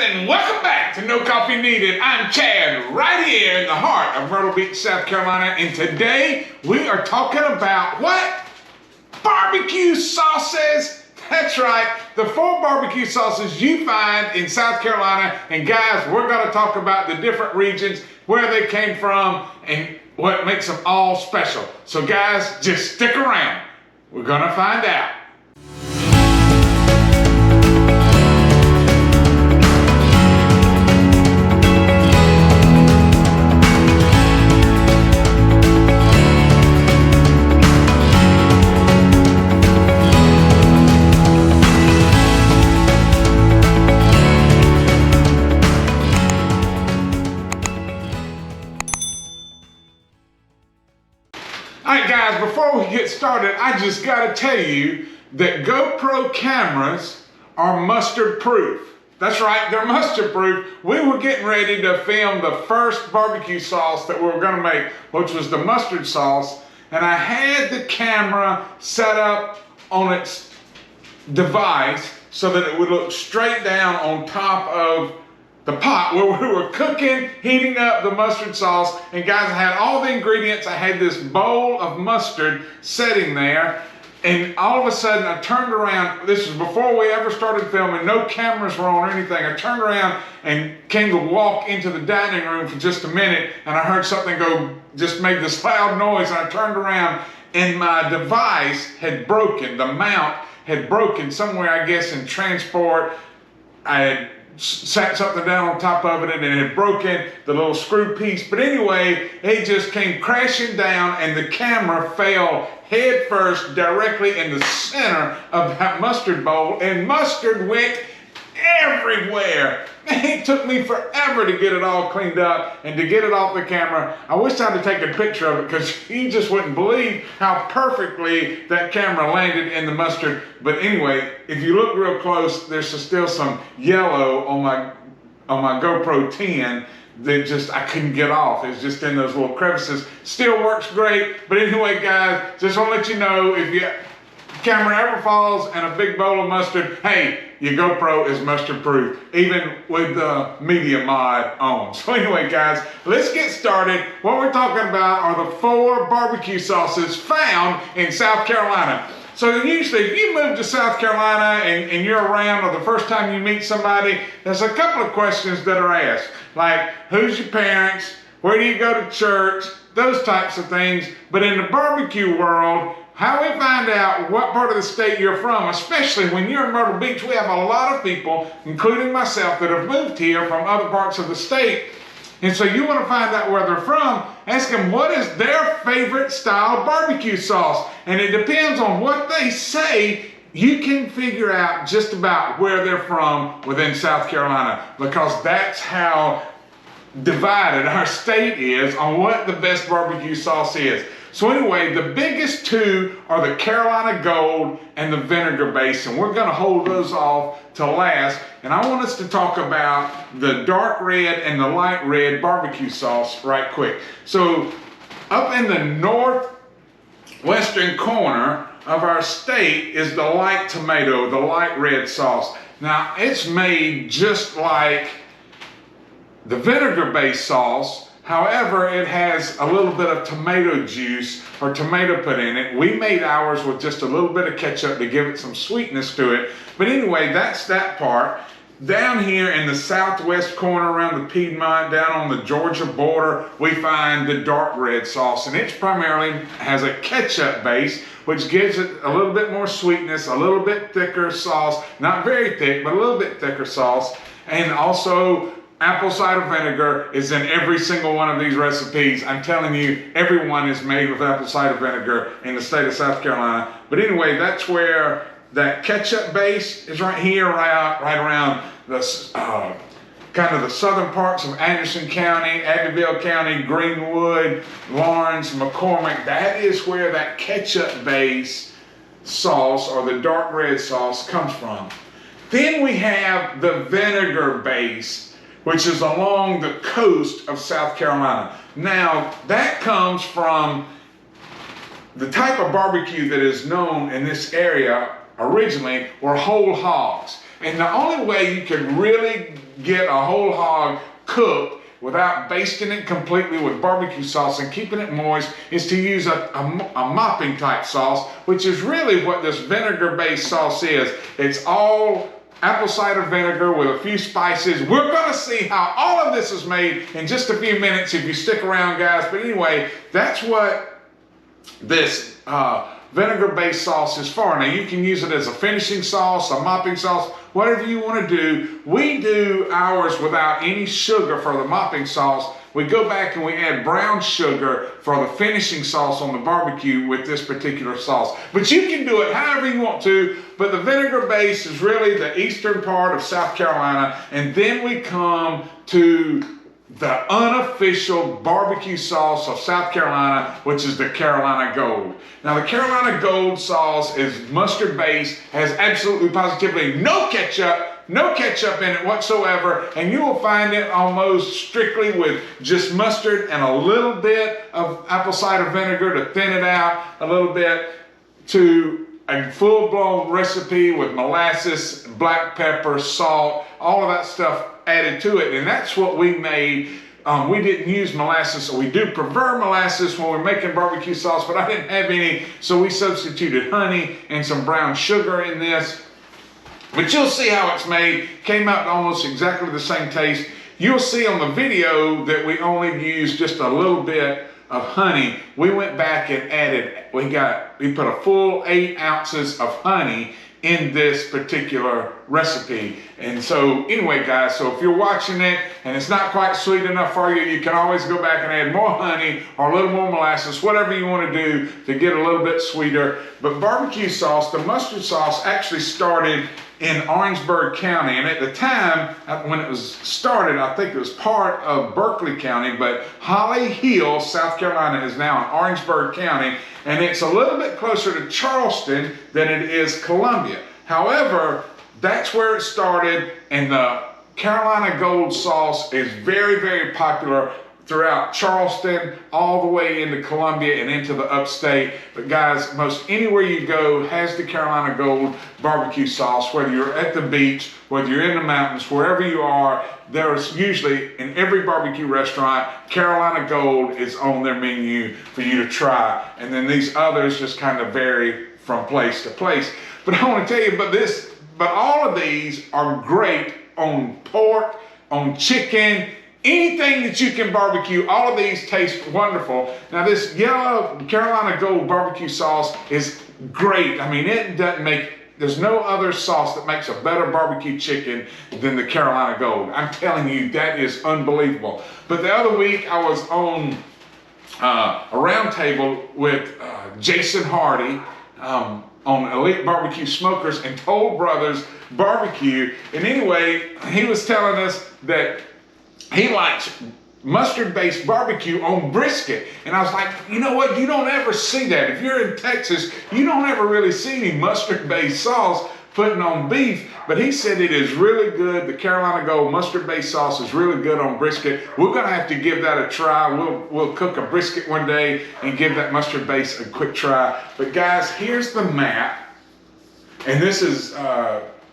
and welcome back to No Coffee Needed. I'm Chad, right here in the heart of Myrtle Beach, South Carolina, and today we are talking about what? Barbecue sauces. That's right, the 4 barbecue sauces you find in South Carolina. And guys, we're going to talk about the different regions, where they came from, and what makes them all special. So guys, just stick around. We're going to find out. Alright guys, before we get started, I just gotta tell you that GoPro cameras are mustard proof. That's right, they're mustard proof. We were getting ready to film the first barbecue sauce that we were gonna make, which was the mustard sauce, and I had the camera set up on its device so that it would look straight down on top of the pot where we were cooking, heating up the mustard sauce. And guys, I had all the ingredients. I had this bowl of mustard sitting there, and all of a sudden I turned around. This was before we ever started filming. No cameras were on or anything. I turned around and came to walk into the dining room for just a minute, and I heard something go, just made this loud noise, and I turned around and my device had broken. The mount had broken somewhere, I guess, in transport. I had sat something down on top of it and it had broken the little screw piece. But anyway, it just came crashing down and the camera fell head first directly in the center of that mustard bowl, and mustard went everywhere. It took me forever to get it all cleaned up and to get it off the camera. I wish I had taken a picture of it, because you just wouldn't believe how perfectly that camera landed in the mustard. But anyway, if you look real close, there's still some yellow on my GoPro 10 that just I couldn't get off. It's just in those little crevices. Still works great. But anyway, guys, just want to let you know, if your camera ever falls in a big bowl of mustard, hey, your GoPro is mustard proof, even with the media mod on. So anyway, guys, let's get started. What we're talking about are the 4 barbecue sauces found in South Carolina. So usually if you move to South Carolina and you're around, or the first time you meet somebody, there's a couple of questions that are asked, like who's your parents, where do you go to church, those types of things. But in the barbecue world, how we find out what part of the state you're from, especially when you're in Myrtle Beach, we have a lot of people, including myself, that have moved here from other parts of the state. And so you want to find out where they're from, ask them what is their favorite style barbecue sauce. And it depends on what they say, you can figure out just about where they're from within South Carolina, because that's how divided our state is on what the best barbecue sauce is. So anyway, the biggest 2 are the Carolina Gold and the Vinegar Base, and we're going to hold those off to last. And I want us to talk about the dark red and the light red barbecue sauce right quick. So up in the northwestern corner of our state is the light tomato, the light red sauce. Now it's made just like the vinegar-based sauce. However, it has a little bit of tomato juice or tomato put in it. We made ours with just a little bit of ketchup to give it some sweetness to it. But anyway, that's that part. Down here in the southwest corner around the Piedmont, down on the Georgia border, we find the dark red sauce. And it primarily has a ketchup base, which gives it a little bit more sweetness, a little bit thicker sauce. Not very thick, but a little bit thicker sauce. And also, apple cider vinegar is in every single one of these recipes. I'm telling you, everyone is made with apple cider vinegar in the state of South Carolina. But anyway, that's where that ketchup base is, right here, right around the kind of the southern parts of Anderson County, Abbeville County, Greenwood, Lawrence, McCormick. That is where that ketchup base sauce, or the dark red sauce, comes from. Then we have the vinegar base, which is along the coast of South Carolina. Now, that comes from the type of barbecue that is known in this area originally were whole hogs. And the only way you could really get a whole hog cooked without basting it completely with barbecue sauce and keeping it moist is to use a mopping type sauce, which is really what this vinegar-based sauce is. It's all apple cider vinegar with a few spices. We're gonna see how all of this is made in just a few minutes if you stick around, guys. But anyway, that's what this vinegar-based sauce is for. Now you can use it as a finishing sauce, a mopping sauce, whatever you want to do. We do ours without any sugar for the mopping sauce. We go back and we add brown sugar for the finishing sauce on the barbecue with this particular sauce. But you can do it however you want to, but the vinegar base is really the eastern part of South Carolina. And then we come to the unofficial barbecue sauce of South Carolina, which is the Carolina Gold. Now the Carolina Gold sauce is mustard based, has absolutely positively no ketchup in it whatsoever, and you will find it almost strictly with just mustard and a little bit of apple cider vinegar to thin it out a little bit, to a full-blown recipe with molasses, black pepper, salt, all of that stuff added to it. And that's what we made. We didn't use molasses, so we do prefer molasses when we're making barbecue sauce, but I didn't have any, so we substituted honey and some brown sugar in this. But you'll see how it's made. Came out almost exactly the same taste. You'll see on the video that we only used just a little bit of honey. We went back and added, we put a full 8 ounces of honey in this particular recipe. And so anyway, guys, so if you're watching it and it's not quite sweet enough for you, you can always go back and add more honey or a little more molasses, whatever you want to do to get a little bit sweeter. But barbecue sauce, the mustard sauce, actually started in Orangeburg County. And at the time when it was started, I think it was part of Berkeley County, but Holly Hill, South Carolina is now in Orangeburg County, and it's a little bit closer to Charleston than it is Columbia. However, that's where it started, and the Carolina Gold sauce is very, very popular throughout Charleston, all the way into Columbia and into the upstate. But guys, most anywhere you go has the Carolina Gold barbecue sauce, whether you're at the beach, whether you're in the mountains, wherever you are, there's usually in every barbecue restaurant, Carolina Gold is on their menu for you to try. And then these others just kind of vary from place to place. But I want to tell you, but all of these are great on pork, on chicken, anything that you can barbecue. All of these taste wonderful. Now this yellow Carolina Gold barbecue sauce is great. I mean, there's no other sauce that makes a better barbecue chicken than the Carolina Gold. I'm telling you, that is unbelievable. But the other week I was on a round table with Jason Hardy on Elite Barbecue Smokers and Toll Brothers Barbecue. And anyway, he was telling us that he likes mustard-based barbecue on brisket. And I was like, you know what? You don't ever see that. If you're in Texas, you don't ever really see any mustard-based sauce putting on beef. But he said it is really good. The Carolina Gold mustard-based sauce is really good on brisket. We're going to have to give that a try. We'll cook a brisket one day and give that mustard base a quick try. But guys, here's the map. And this is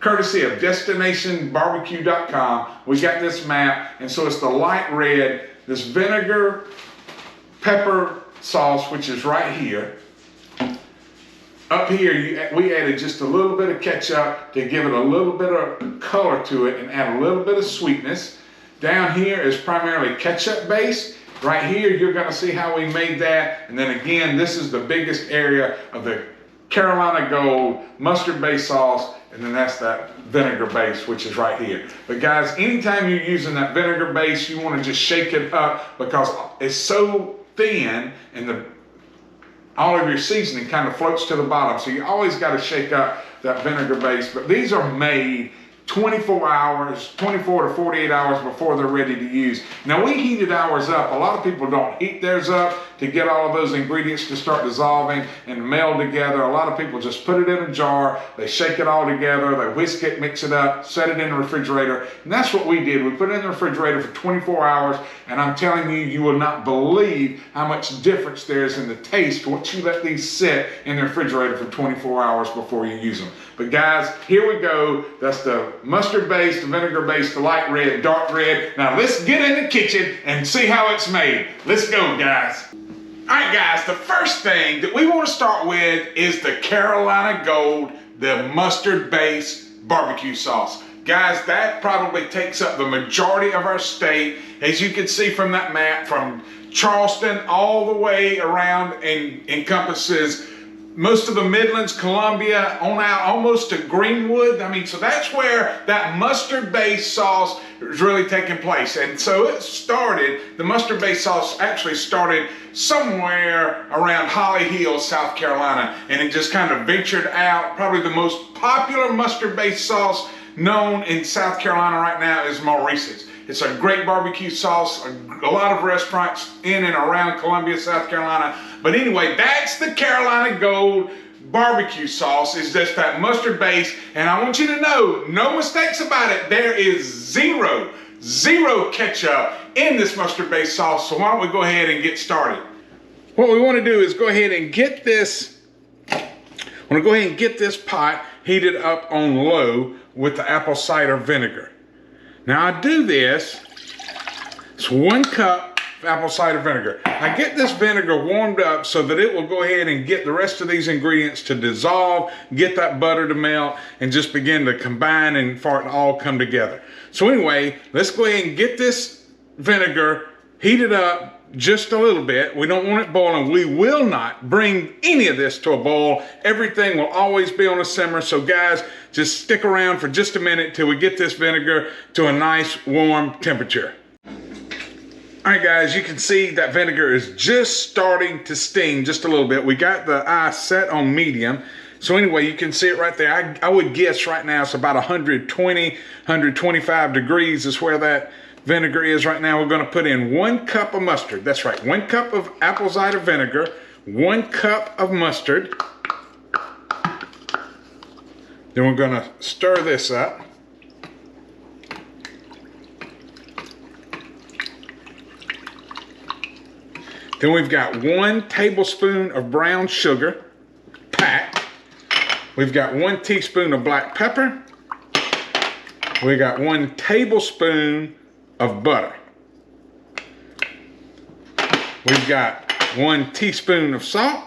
courtesy of DestinationBarbecue.com. We got this map, and so it's the light red, this vinegar pepper sauce, which is right here. Up here, we added just a little bit of ketchup to give it a little bit of color to it and add a little bit of sweetness. Down here is primarily ketchup based. Right here, you're going to see how we made that. And then again, this is the biggest area of the Carolina Gold mustard based sauce. And then that's that vinegar base, which is right here. But guys, anytime you're using that vinegar base, you want to just shake it up because it's so thin and all of your seasoning kind of floats to the bottom. So you always got to shake up that vinegar base. But these are made 24 to 48 hours before they're ready to use. Now we heated ours up. A lot of people don't heat theirs up to get all of those ingredients to start dissolving and meld together. A lot of people just put it in a jar, they shake it all together, they whisk it, mix it up, set it in the refrigerator. And that's what we did. We put it in the refrigerator for 24 hours, and I'm telling you, you will not believe how much difference there is in the taste once you let these sit in the refrigerator for 24 hours before you use them. But guys, here we go. That's the mustard-based, vinegar-based, light red, dark red. Now let's get in the kitchen and see how it's made. Let's go, guys. All right, guys, the first thing that we want to start with is the Carolina Gold, the mustard-based barbecue sauce. Guys, that probably takes up the majority of our state. As you can see from that map, from Charleston all the way around and encompasses most of the Midlands, Columbia, on out almost to Greenwood. I mean, so that's where that mustard-based sauce is really taking place. And so it started, the mustard-based sauce actually started somewhere around Holly Hill, South Carolina, and it just kind of ventured out. Probably the most popular mustard-based sauce known in South Carolina right now is Maurice's. It's a great barbecue sauce, a lot of restaurants in and around Columbia, South Carolina. But anyway, that's the Carolina Gold barbecue sauce. It's just that mustard base. And I want you to know, no mistakes about it. There is zero ketchup in this mustard based sauce. So why don't we go ahead and get started? What we want to do is go ahead and get this, pot heated up on low with the apple cider vinegar. Now I do this, it's 1 cup of apple cider vinegar. I get this vinegar warmed up so that it will go ahead and get the rest of these ingredients to dissolve, get that butter to melt, and just begin to combine and for it to all come together. So anyway, let's go ahead and get this vinegar heated up just a little bit. We don't want it boiling. We will not bring any of this to a boil. Everything will always be on a simmer. So guys, just stick around for just a minute till we get this vinegar to a nice warm temperature. All right guys, you can see that vinegar is just starting to steam just a little bit. We got the eye set on medium. So anyway, you can see it right there. I would guess right now it's about 120, 125 degrees is where that vinegar is right now. We're going to put in 1 cup of mustard. That's right, 1 cup of apple cider vinegar, 1 cup of mustard. Then we're going to stir this up. Then we've got 1 tablespoon of brown sugar, packed. We've got 1 teaspoon of black pepper. We got 1 tablespoon of butter. We've got 1 teaspoon of salt,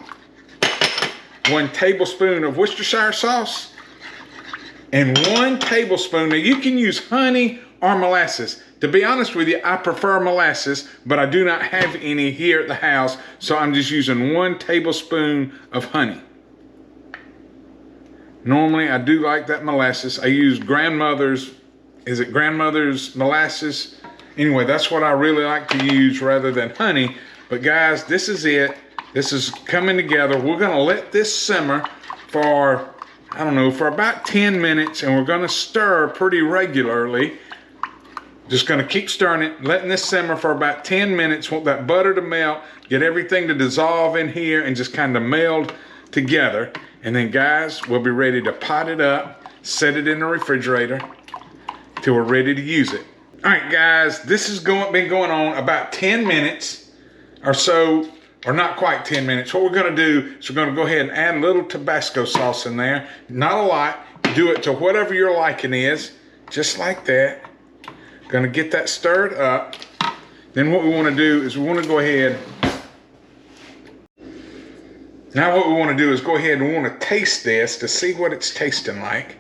1 tablespoon of Worcestershire sauce, and 1 tablespoon. Now you can use honey or molasses. To be honest with you, I prefer molasses, but I do not have any here at the house, so I'm just using 1 tablespoon of honey. Normally I do like that molasses. I use grandmother's, is it grandmother's molasses? Anyway, that's what I really like to use rather than honey. But guys, this is it. This is coming together. We're gonna let this simmer for, I don't know, for about 10 minutes, and we're gonna stir pretty regularly. Just gonna keep stirring it, letting this simmer for about 10 minutes. Want that butter to melt, get everything to dissolve in here and just kind of meld together. And then guys, we'll be ready to pot it up, set it in the refrigerator till we're ready to use it. All right guys, this has been going on about 10 minutes or so, or not quite 10 minutes. What we're gonna do is we're gonna go ahead and add a little Tabasco sauce in there. Not a lot, do it to whatever your liking is, just like that. Gonna get that stirred up. Then what we wanna do is we wanna go ahead, now what we wanna do is go ahead and we wanna taste this to see what it's tasting like.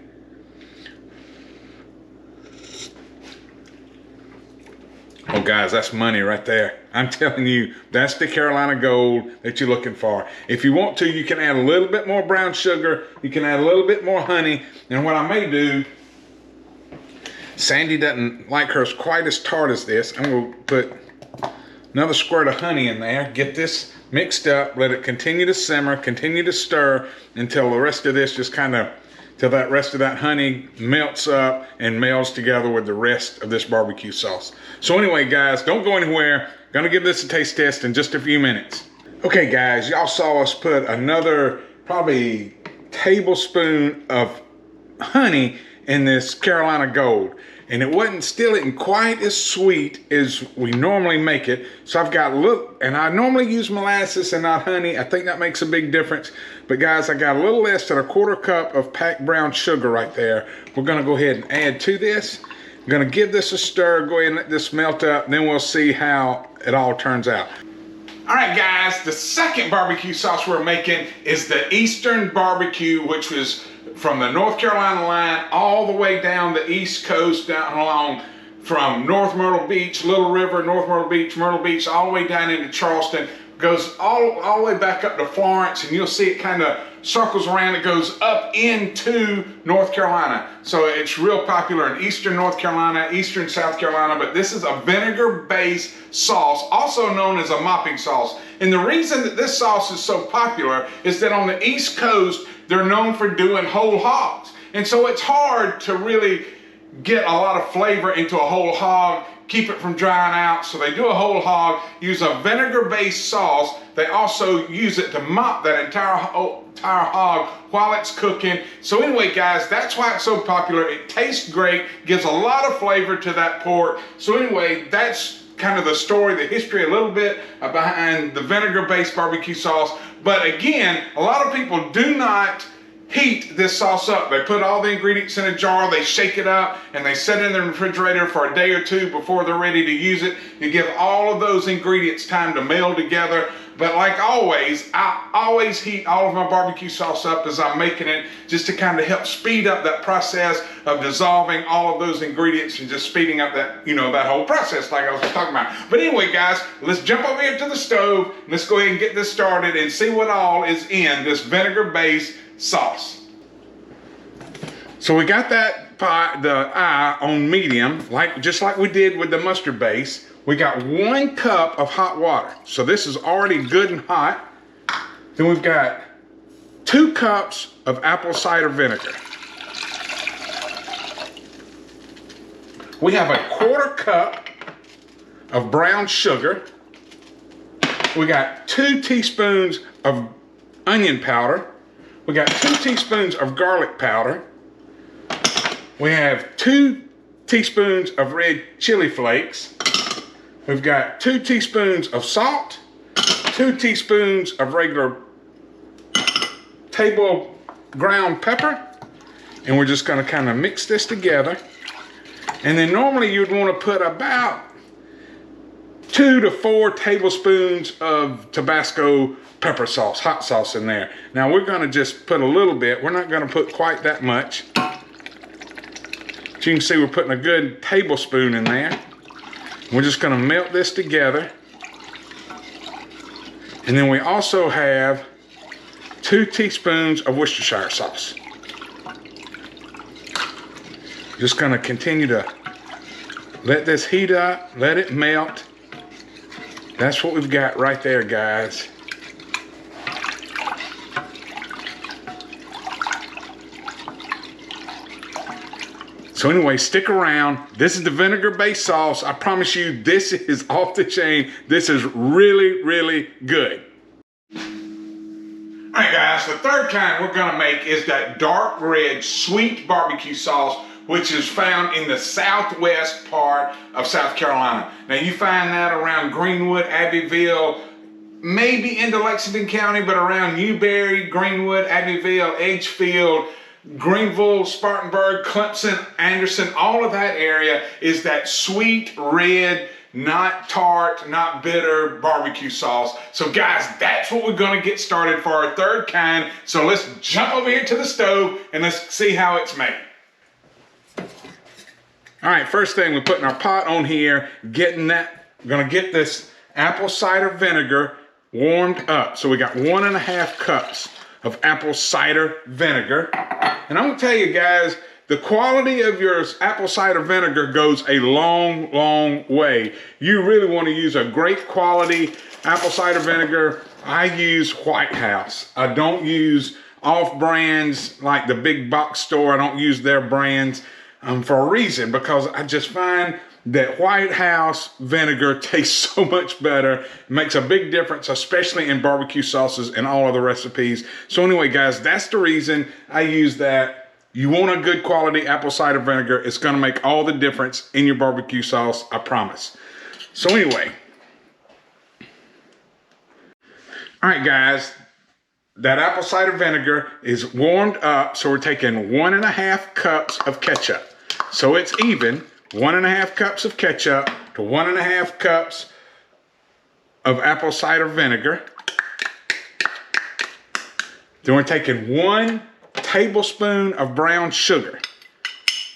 Oh guys, that's money right there. I'm telling you, that's the Carolina Gold that you're looking for. If you want to, you can add a little bit more brown sugar, you can add a little bit more honey, and what I may do, Sandy doesn't like hers quite as tart as this. I'm gonna put another squirt of honey in there, get this mixed up, let it continue to simmer, continue to stir until the rest of this just kind of, till that rest of that honey melts up and melds together with the rest of this barbecue sauce. So anyway guys, don't go anywhere. Gonna give this a taste test in just a few minutes. Okay guys, y'all saw us put another probably tablespoon of honey in this Carolina Gold, and it isn't quite as sweet as we normally make it. So I've got a little, and I normally use molasses and not honey. I think that makes a big difference. But guys, I got a little less than a quarter cup of packed brown sugar right there. We're gonna go ahead and add to this. I'm gonna give this a stir, go ahead and let this melt up, and then we'll see how it all turns out. All right, guys, the second barbecue sauce we're making is the Eastern Barbecue, which was from the North Carolina line all the way down the East Coast, down along from North Myrtle Beach, Little River, North Myrtle Beach, all the way down into Charleston. Goes all the way back up to Florence, and you'll see it kind of circles around. It goes up into North Carolina. So it's real popular in Eastern North Carolina, Eastern South Carolina, but this is a vinegar-based sauce, also known as a mopping sauce. And the reason that this sauce is so popular is that on the East Coast, they're known for doing whole hogs. And so it's hard to really get a lot of flavor into a whole hog, keep it from drying out. So they do a whole hog, use a vinegar-based sauce. They also use it to mop that entire hog while it's cooking. So anyway, guys, that's why it's so popular. It tastes great, gives a lot of flavor to that pork. So anyway, that's kind of the story, the history a little bit behind the vinegar-based barbecue sauce. But again, a lot of people do not heat this sauce up. They put all the ingredients in a jar, they shake it up, and they set it in the refrigerator for a day or two before they're ready to use it. You give all of those ingredients time to meld together. But like always, I always heat all of my barbecue sauce up as I'm making it, just to kind of help speed up that process of dissolving all of those ingredients and just speeding up that, that whole process like I was talking about. But anyway, guys, let's jump over here to the stove. And let's go ahead and get this started and see what all is in this vinegar-based sauce. So we got that the eye on medium, just like we did with the mustard base. We got 1 cup of hot water. So this is already good and hot. Then we've got 2 cups of apple cider vinegar. We have a 1/4 cup of brown sugar. We got 2 teaspoons of onion powder. We got 2 teaspoons of garlic powder. We have 2 teaspoons of red chili flakes. We've got 2 teaspoons of salt, 2 teaspoons of regular table ground pepper, and we're just gonna kind of mix this together. And then normally you'd want to put about 2 to 4 tablespoons of Tabasco pepper sauce, hot sauce in there. Now we're gonna just put a little bit. We're not gonna put quite that much. As you can see, we're putting a good tablespoon in there. We're just gonna melt this together. And then we also have 2 teaspoons of Worcestershire sauce. Just gonna continue to let this heat up, let it melt. That's what we've got right there, guys. So anyway, stick around. This is the vinegar-based sauce. I promise you, this is off the chain. This is really, really good. All right, guys, the third kind we're gonna make is that dark red sweet barbecue sauce, which is found in the southwest part of South Carolina. Now you find that around Greenwood, Abbeville, maybe into Lexington County, but around Newberry, Greenwood, Abbeville, Edgefield, Greenville, Spartanburg, Clemson, Anderson, all of that area is that sweet red, not tart, not bitter barbecue sauce. So guys, that's what we're gonna get started for our third kind. So let's jump over here to the stove and let's see how it's made. All right, first thing, we're putting our pot on here, we're gonna get this apple cider vinegar warmed up. So we got 1.5 cups of apple cider vinegar. And I'm gonna tell you guys, the quality of your apple cider vinegar goes a long, long way. You really wanna use a great quality apple cider vinegar. I use White House. I don't use off brands like the big box store. I don't use their brands. for a reason, because I just find that White House vinegar tastes so much better. It makes a big difference, especially in barbecue sauces and all other recipes. So anyway, guys, that's the reason I use that. You want a good quality apple cider vinegar. It's gonna make all the difference in your barbecue sauce, I promise. So anyway, all right, guys, that apple cider vinegar is warmed up. So we're taking 1.5 cups of ketchup. So it's even. 1.5 cups of ketchup to 1.5 cups of apple cider vinegar. Then we're taking 1 tablespoon of brown sugar,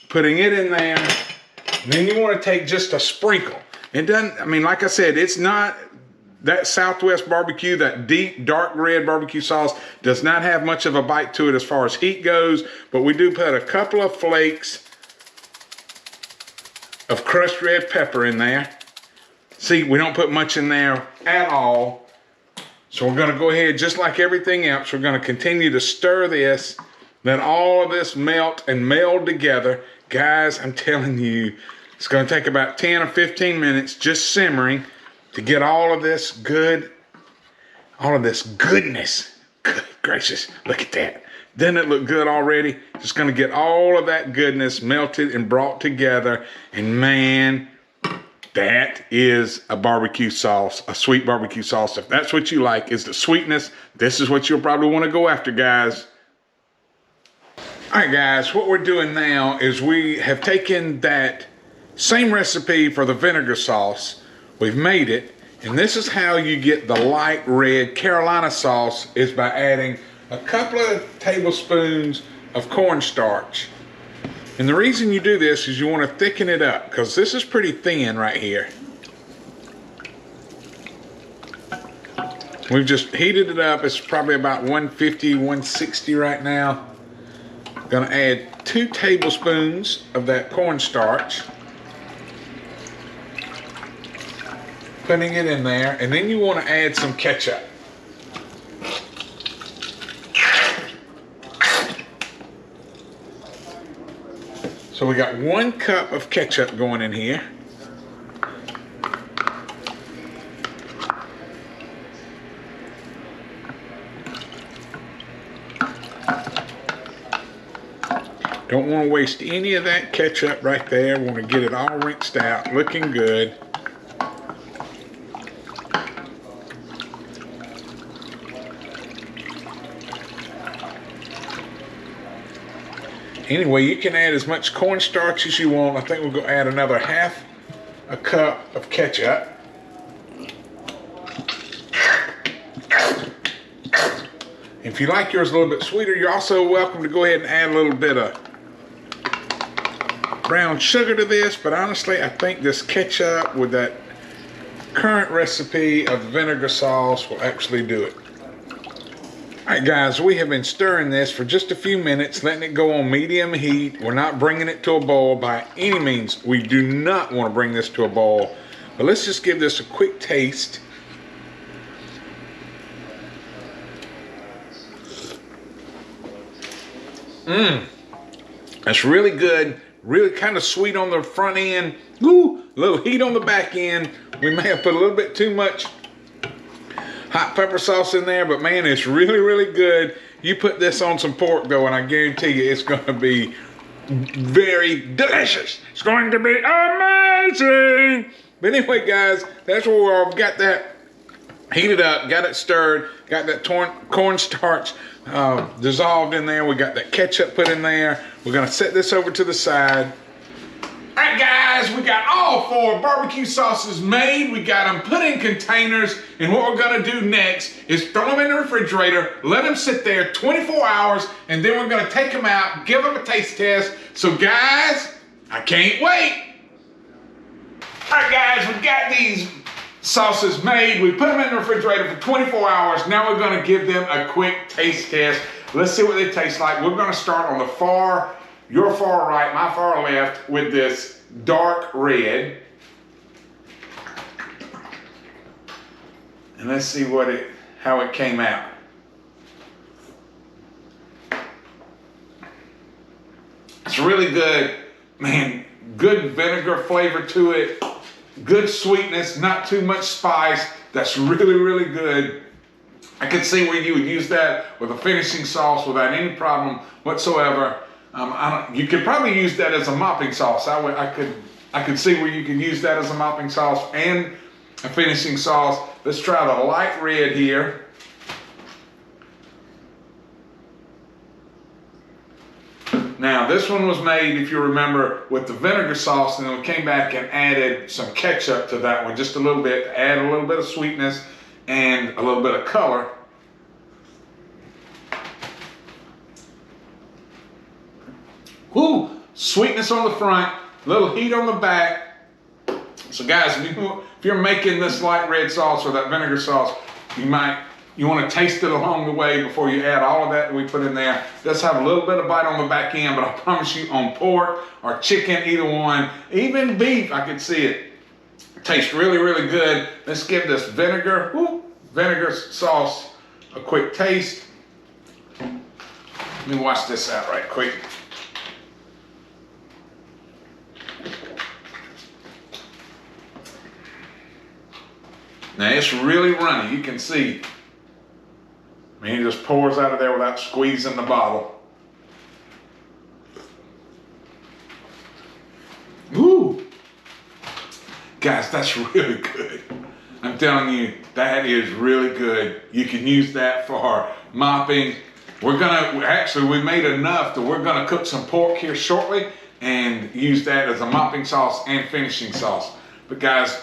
putting it in there. And then you want to take just a sprinkle. It doesn't, I mean, like I said, it's not that Southwest barbecue, that deep dark red barbecue sauce does not have much of a bite to it as far as heat goes, but we do put a couple of flakes of crushed red pepper in there. See, we don't put much in there at all. So we're gonna go ahead, just like everything else, we're gonna continue to stir this, let all of this melt and meld together. Guys, I'm telling you, it's gonna take about 10 or 15 minutes just simmering to get all of this good, all of this goodness. Good gracious, look at that. Doesn't it look good already? Just gonna get all of that goodness melted and brought together. And man, that is a barbecue sauce, a sweet barbecue sauce. If that's what you like, is the sweetness, this is what you'll probably wanna go after, guys. All right, guys, what we're doing now is we have taken that same recipe for the vinegar sauce, we've made it, and this is how you get the light red Carolina sauce, is by adding a couple of tablespoons of cornstarch. And the reason you do this is you want to thicken it up, because this is pretty thin right here. We've just heated it up. It's probably about 150, 160 right now. Gonna add 2 tablespoons of that cornstarch. Putting it in there, and then you want to add some ketchup. So we got 1 cup of ketchup going in here. Don't want to waste any of that ketchup right there. Want to get it all rinsed out, looking good. Anyway, you can add as much cornstarch as you want. I think we'll go add another 1/2 cup of ketchup. If you like yours a little bit sweeter, you're also welcome to go ahead and add a little bit of brown sugar to this, but honestly, I think this ketchup with that current recipe of vinegar sauce will actually do it. All right, guys, we have been stirring this for just a few minutes, letting it go on medium heat. We're not bringing it to a boil by any means. We do not want to bring this to a boil, but let's just give this a quick taste. That's really good, really kind of sweet on the front end. Ooh, a little heat on the back end. We may have put a little bit too much hot pepper sauce in there, but man, it's really, really good. You put this on some pork though, and I guarantee you it's gonna be very delicious. It's going to be amazing. But anyway, guys, that's where we are. We've got that heated up, got it stirred, got that cornstarch dissolved in there. We got that ketchup put in there. We're gonna set this over to the side. All right, guys, we got all 4 barbecue sauces made. We got them put in containers, and what we're gonna do next is throw them in the refrigerator, let them sit there 24 hours, and then we're gonna take them out, give them a taste test. So guys, I can't wait. All right, guys, we've got these sauces made. We put them in the refrigerator for 24 hours. Now we're gonna give them a quick taste test. Let's see what they taste like. We're gonna start on the your far right, my far left, with this dark red. And let's see how it came out. It's really good. man, good vinegar flavor to it, good sweetness, not too much spice. That's really, really good. I could see where you would use that with a finishing sauce without any problem whatsoever. You could probably use that as a mopping sauce. I could see where you could use that as a mopping sauce and a finishing sauce. Let's try the light red here. Now this one was made, if you remember, with the vinegar sauce, and then we came back and added some ketchup to that one, just a little bit, to add a little bit of sweetness and a little bit of color. Woo! Sweetness on the front, little heat on the back. So guys, if you're making this light red sauce or that vinegar sauce, you want to taste it along the way before you add all of that we put in there. It does have a little bit of bite on the back end, but I promise you, on pork or chicken, either one, even beef, I can see it. Tastes really, really good. Let's give this vinegar sauce a quick taste. Let me wash this out right quick. Now it's really runny, you can see. I mean, it just pours out of there without squeezing the bottle. Ooh! Guys, that's really good. I'm telling you, that is really good. You can use that for mopping. We made enough that we're gonna cook some pork here shortly and use that as a mopping sauce and finishing sauce. But guys,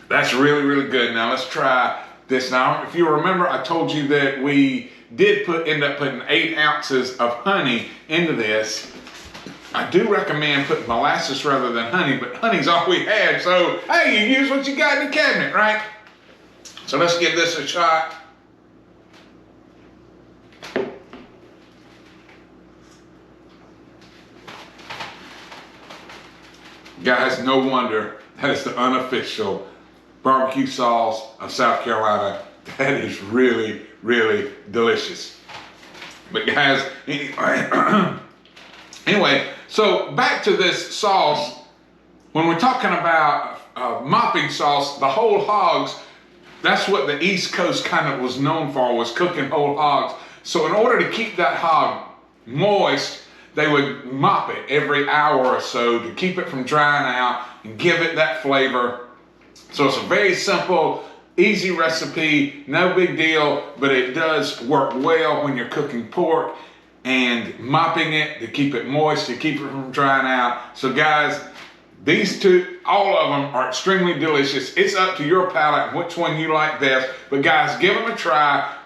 that's really, really good. Now let's try this. Now, if you remember, I told you that we did end up putting 8 ounces of honey into this. I do recommend putting molasses rather than honey, but honey's all we had. So, hey, you use what you got in the cabinet, right? So let's give this a shot. Guys, no wonder that is the unofficial barbecue sauce of South Carolina. That is really, really delicious. But guys, anyway, so back to this sauce. When we're talking about mopping sauce, the whole hogs, that's what the East Coast kind of was known for, was cooking whole hogs. So in order to keep that hog moist, they would mop it every hour or so to keep it from drying out and give it that flavor. So it's a very simple, easy recipe, no big deal, but it does work well when you're cooking pork and mopping it to keep it moist, to keep it from drying out. So guys, these two, all of them are extremely delicious. It's up to your palate which one you like best, but guys, give them a try.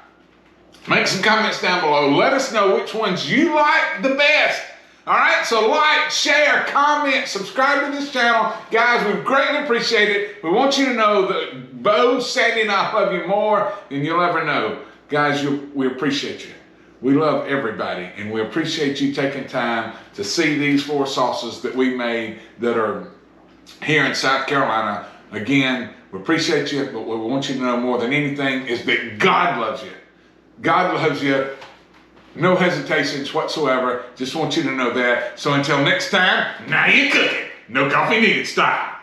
Make some comments down below. Let us know which ones you like the best. All right, so like, share, comment, subscribe to this channel. Guys, we greatly appreciate it. We want you to know that Bo, Sandy, and I love you more than you'll ever know. Guys, we appreciate you. We love everybody, and we appreciate you taking time to see these 4 sauces that we made that are here in South Carolina. Again, we appreciate you, but what we want you to know more than anything is that God loves you. God loves you. No hesitations whatsoever. Just want you to know that. So until next time, now you're cooking. No coffee needed style.